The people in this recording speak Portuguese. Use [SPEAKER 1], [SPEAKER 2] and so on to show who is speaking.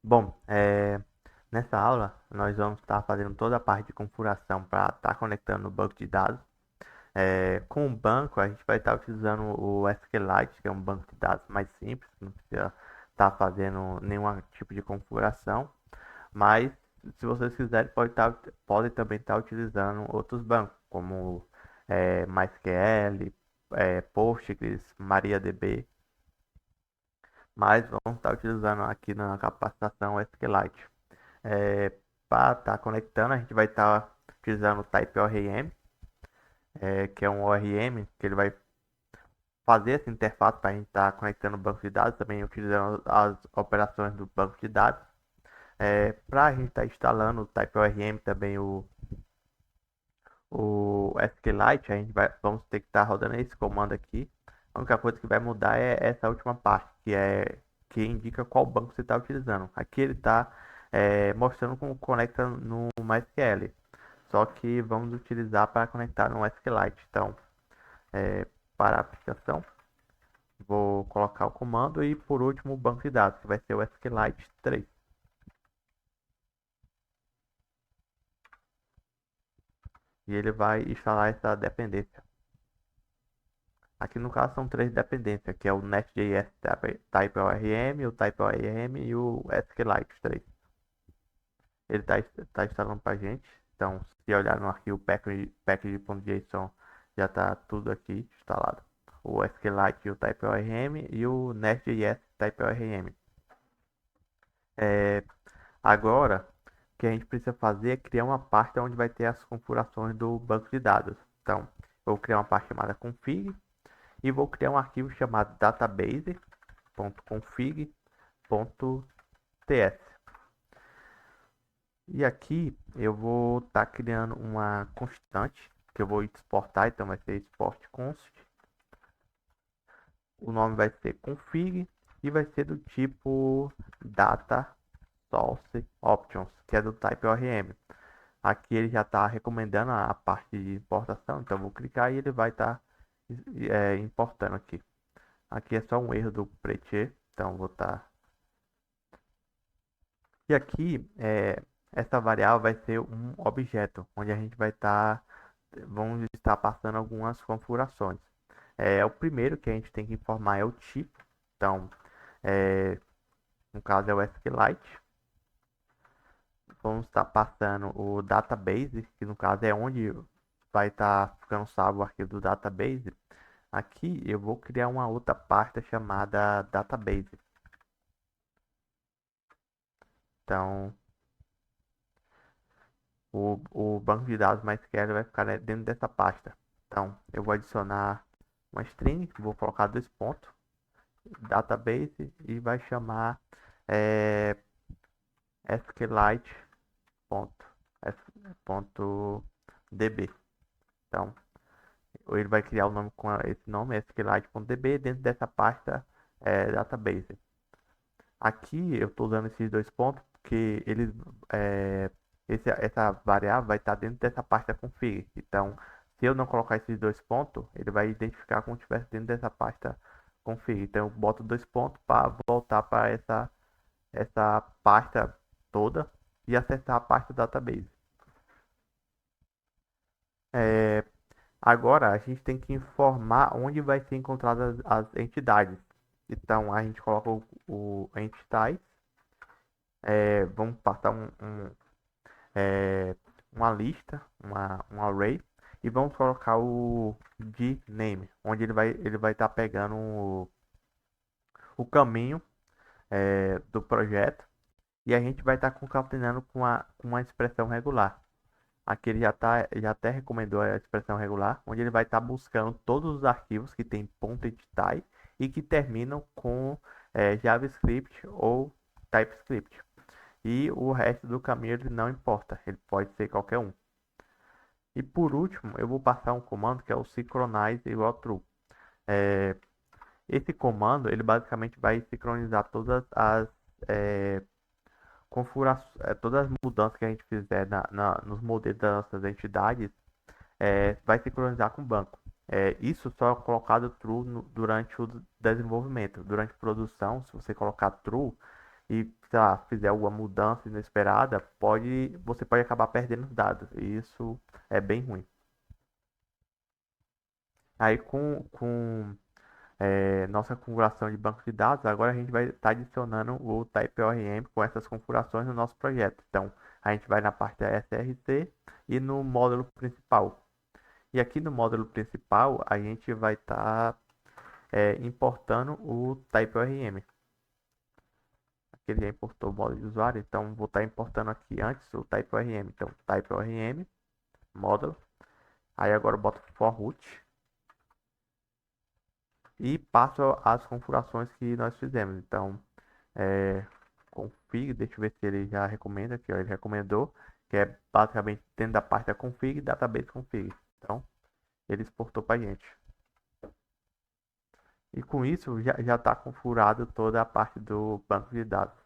[SPEAKER 1] Bom, nessa aula nós vamos estar fazendo toda a parte de configuração para estar conectando o banco de dados. Com o banco, a gente vai estar utilizando o SQLite, que é um banco de dados mais simples, não precisa estar fazendo nenhum tipo de configuração. Mas, se vocês quiserem, pode também estar utilizando outros bancos, como MySQL, Postgres, MariaDB. Mas vamos estar utilizando aqui na capacitação o SQLite. É, para estar conectando, a gente vai estar utilizando o Type ORM, que é um ORM que ele vai fazer essa interface para a gente estar conectando o banco de dados, também utilizando as operações do banco de dados. Para a gente estar instalando o Type ORM, também o SQLite, vamos ter que estar rodando esse comando aqui. A única coisa que vai mudar é essa última parte, que indica qual banco você está utilizando. Aqui ele está mostrando como conecta no MySQL. Só que vamos utilizar para conectar no SQLite. Então, é, para a aplicação, vou colocar o comando e por último o banco de dados, que vai ser o SQLite 3. E ele vai instalar essa dependência. Aqui no caso são três dependências, que é o Nest.js TypeORM, o TypeORM e o SQLite 3. Ele está instalando para a gente. Então, se olhar no arquivo package.json, já está tudo aqui instalado. O SQLite e o TypeORM e o Nest.js TypeORM. É, agora, o que a gente precisa fazer é criar uma pasta onde vai ter as configurações do banco de dados. Então, eu vou criar uma pasta chamada config e vou criar um arquivo chamado database.config.ts. E aqui eu vou estar criando uma constante que eu vou exportar, então vai ser export const. O nome vai ser config e vai ser do tipo data source options, que é do type ORM. Aqui ele já está recomendando a parte de importação, então eu vou clicar e ele vai estar importando aqui. Aqui é só um erro do Prettier, então vou estar. E aqui essa variável vai ser um objeto, onde a gente vamos estar passando algumas configurações. O primeiro que a gente tem que informar é o tipo, então é, no caso é o SQLite. Vamos estar passando o database, que no caso é onde vai estar ficando salvo o arquivo do database. Aqui eu vou criar uma outra pasta chamada database. Então, o banco de dados MySQL vai ficar dentro dessa pasta. Então, eu vou adicionar uma string, vou colocar dois pontos, database, e vai chamar é, SQLite.db. Então, ou ele vai criar o nome com esse nome, SQLite.db, dentro dessa pasta database. Aqui eu estou usando esses dois pontos porque essa variável vai estar dentro dessa pasta config. Então, se eu não colocar esses dois pontos, ele vai identificar como se estivesse dentro dessa pasta config. Então, eu boto dois pontos para voltar para essa pasta toda e acessar a pasta database. É, agora, a gente tem que informar onde vai ser encontradas as entidades. Então, a gente coloca o entities. Vamos passar é, uma lista, um array, e vamos colocar o dname, onde ele vai estar pegando o caminho do projeto, e a gente vai estar concatenando com uma expressão regular. Aqui ele já até recomendou a expressão regular, onde ele vai estar buscando todos os arquivos que tem .entity e que terminam com JavaScript ou TypeScript. E o resto do caminho ele não importa, ele pode ser qualquer um. E por último, eu vou passar um comando que é o synchronize igual true. É, esse comando, ele basicamente vai sincronizar todas as é, configurações, todas as mudanças que a gente fizer nos modelos das nossas entidades, vai sincronizar com o banco. Isso só é colocado true durante o desenvolvimento. Durante a produção, se você colocar true, e, sei lá, fizer alguma mudança inesperada, você pode acabar perdendo os dados. E isso é bem ruim. Aí nossa configuração de banco de dados, agora a gente vai estar adicionando o TypeORM com essas configurações no nosso projeto. Então, a gente vai na parte da SRC e no módulo principal. E aqui no módulo principal, a gente vai estar importando o TypeORM. Aqui ele já importou o módulo de usuário, então vou estar importando aqui antes o TypeORM. Então, TypeORM, módulo. Aí agora eu boto for root e passo as configurações que nós fizemos. Então, config, deixa eu ver se ele já recomenda aqui, ó, ele recomendou, que é basicamente dentro da parte da config, database config. Então, ele exportou para a gente. E com isso já está configurado toda a parte do banco de dados.